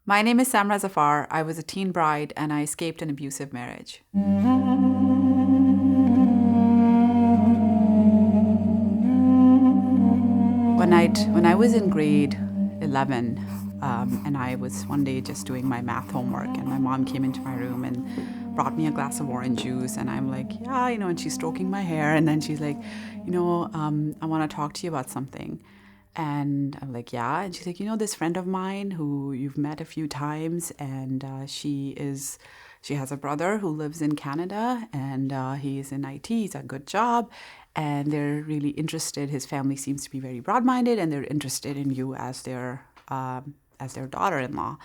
My name is Samra Zafar. I was a teen bride and I escaped an abusive marriage. When I was in grade 11, and I was one day just doing my math homework, and my mom came into my room and brought me a glass of orange juice, and I'm like, yeah, and she's stroking my hair, and then she's like, I want to talk to you about something. And I'm like, yeah. And she's like, this friend of mine who you've met a few times, and she has a brother who lives in Canada, and he's in IT. He's a good job, and they're really interested. His family seems to be very broad-minded, and they're interested in you as their daughter-in-law.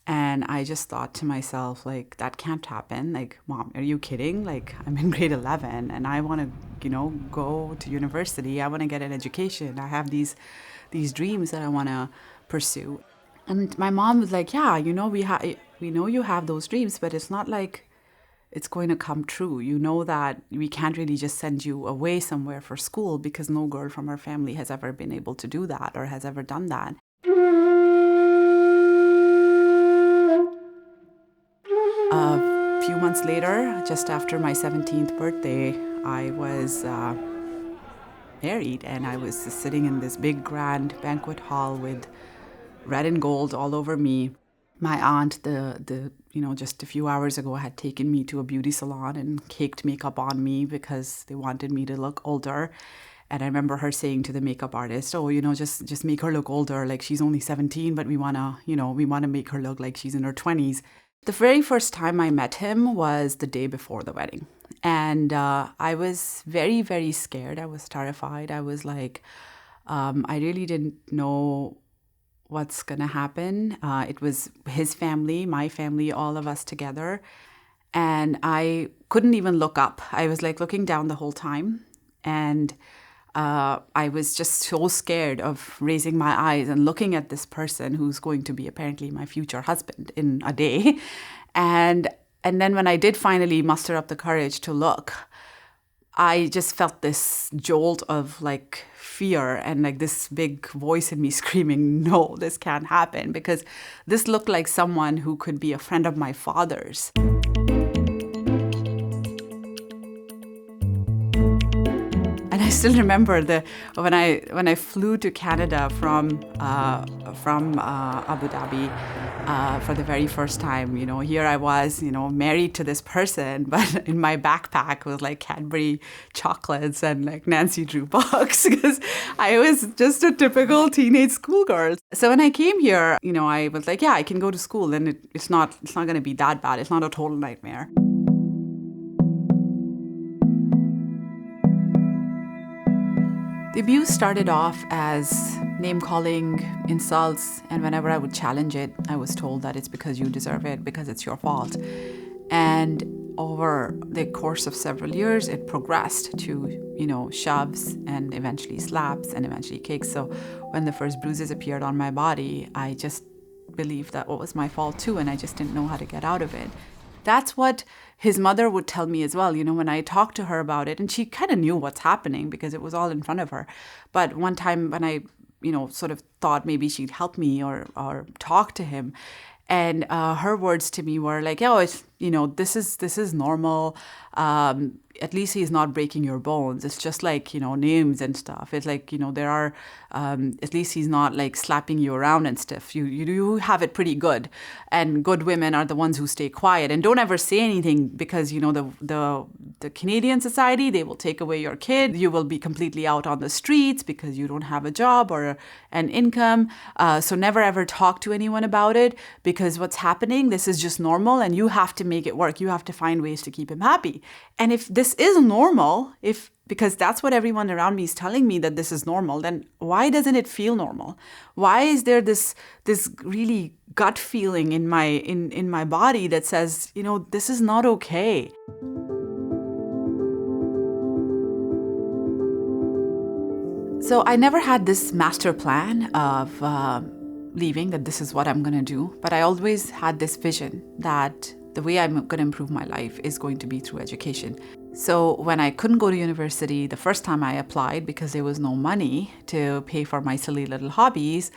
And I just thought to myself, like, that can't happen. Like, Mom, are you kidding? Like, I'm in grade 11 and I want to, go to university. I want to get an education. I have these dreams that I want to pursue. And my mom was like, yeah, we know you have those dreams, but it's not like it's going to come true. You know that we can't really just send you away somewhere for school because no girl from our family has ever been able to do that or has ever done that. A few months later, just after my 17th birthday, I was married, and I was sitting in this big grand banquet hall with red and gold all over me. My aunt, just a few hours ago had taken me to a beauty salon and caked makeup on me because they wanted me to look older. And I remember her saying to the makeup artist, just make her look older. Like, she's only 17, but we want to make her look like she's in her 20s. The very first time I met him was the day before the wedding. And I was very, very scared. I was terrified. I was like, I really didn't know what's going to happen. It was his family, my family, all of us together. And I couldn't even look up. I was like looking down the whole time. And I was just so scared of raising my eyes and looking at this person who's going to be apparently my future husband in a day. And then when I did finally muster up the courage to look, I just felt this jolt of like fear and like this big voice in me screaming, no, this can't happen, because this looked like someone who could be a friend of my father's. And I still remember when I flew to Canada from Abu Dhabi for the very first time. Here I was, married to this person, but in my backpack was like Cadbury chocolates and like Nancy Drew books because I was just a typical teenage schoolgirl. So when I came here, I was like, yeah, I can go to school, and it's not going to be that bad. It's not a total nightmare. The abuse started off as name-calling, insults, and whenever I would challenge it, I was told that it's because you deserve it, because it's your fault. And over the course of several years, it progressed to, shoves and eventually slaps and eventually kicks. So when the first bruises appeared on my body, I just believed that it was my fault too, and I just didn't know how to get out of it. That's what his mother would tell me as well, when I talked to her about it, and she kind of knew what's happening because it was all in front of her. But one time when I, sort of thought maybe she'd help me or talk to him, and her words to me were like, oh, it's, this is normal. At least he's not breaking your bones. It's just like, names and stuff. It's like, there are, at least he's not like slapping you around and stuff. You have it pretty good. And good women are the ones who stay quiet and don't ever say anything because, the Canadian society, they will take away your kid. You will be completely out on the streets because you don't have a job or an income. So never ever talk to anyone about it because what's happening, this is just normal and you have to make it work. You have to find ways to keep him happy. And if this is normal, because that's what everyone around me is telling me that this is normal, then why doesn't it feel normal? Why is there this really gut feeling in my body that says, this is not okay? So I never had this master plan of leaving, that this is what I'm going to do. But I always had this vision that the way I'm going to improve my life is going to be through education. So when I couldn't go to university, the first time I applied because there was no money to pay for my silly little hobbies,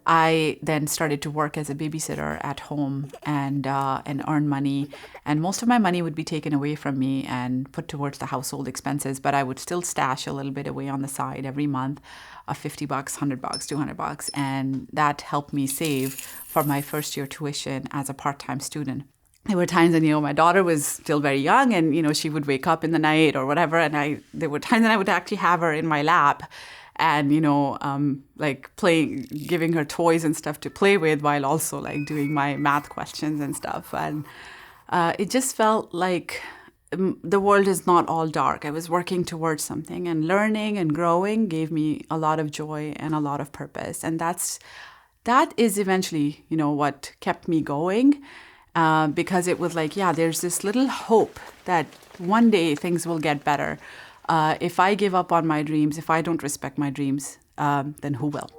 I then started to work as a babysitter at home and earn money. And most of my money would be taken away from me and put towards the household expenses, but I would still stash a little bit away on the side every month of $50, $100, $200. And that helped me save for my first year tuition as a part-time student. There were times when, my daughter was still very young and, she would wake up in the night or whatever. And there were times when I would actually have her in my lap and, like giving her toys and stuff to play with while also like doing my math questions and stuff. And it just felt like the world is not all dark. I was working towards something, and learning and growing gave me a lot of joy and a lot of purpose. And that is eventually, what kept me going. Because it was like, there's this little hope that one day things will get better. If I give up on my dreams, if I don't respect my dreams, then who will?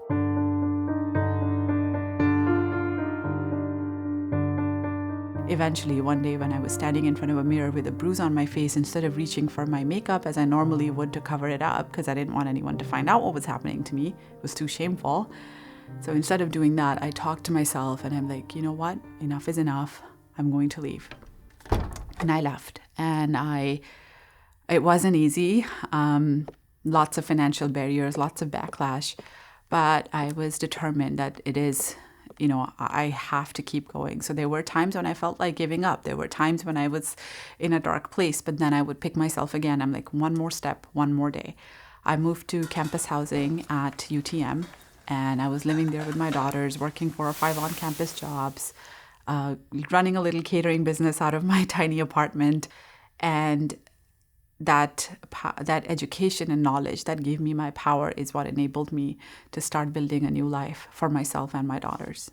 Eventually, one day when I was standing in front of a mirror with a bruise on my face, instead of reaching for my makeup as I normally would to cover it up, because I didn't want anyone to find out what was happening to me, it was too shameful. So instead of doing that, I talked to myself and I'm like, you know what? Enough is enough. I'm going to leave. And I left. And it wasn't easy. Lots of financial barriers, lots of backlash. But I was determined that it is, I have to keep going. So there were times when I felt like giving up. There were times when I was in a dark place, but then I would pick myself again. I'm like, one more step, one more day. I moved to campus housing at UTM. And I was living there with my daughters, working 4 or 5 on-campus jobs, running a little catering business out of my tiny apartment. And that education and knowledge that gave me my power is what enabled me to start building a new life for myself and my daughters.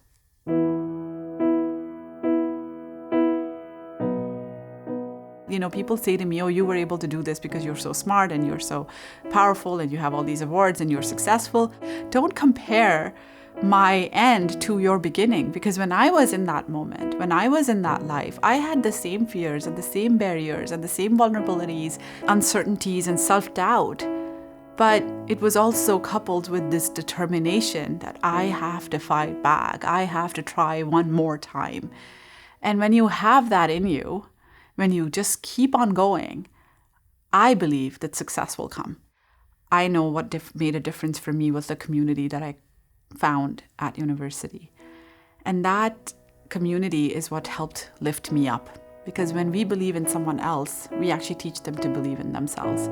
People say to me, oh, you were able to do this because you're so smart and you're so powerful and you have all these awards and you're successful. Don't compare my end to your beginning, because when I was in that moment, when I was in that life, I had the same fears and the same barriers and the same vulnerabilities, uncertainties and self-doubt. But it was also coupled with this determination that I have to fight back. I have to try one more time. And when you have that in you, when you just keep on going, I believe that success will come. I know what made a difference for me was the community that I found at university. And that community is what helped lift me up. Because when we believe in someone else, we actually teach them to believe in themselves.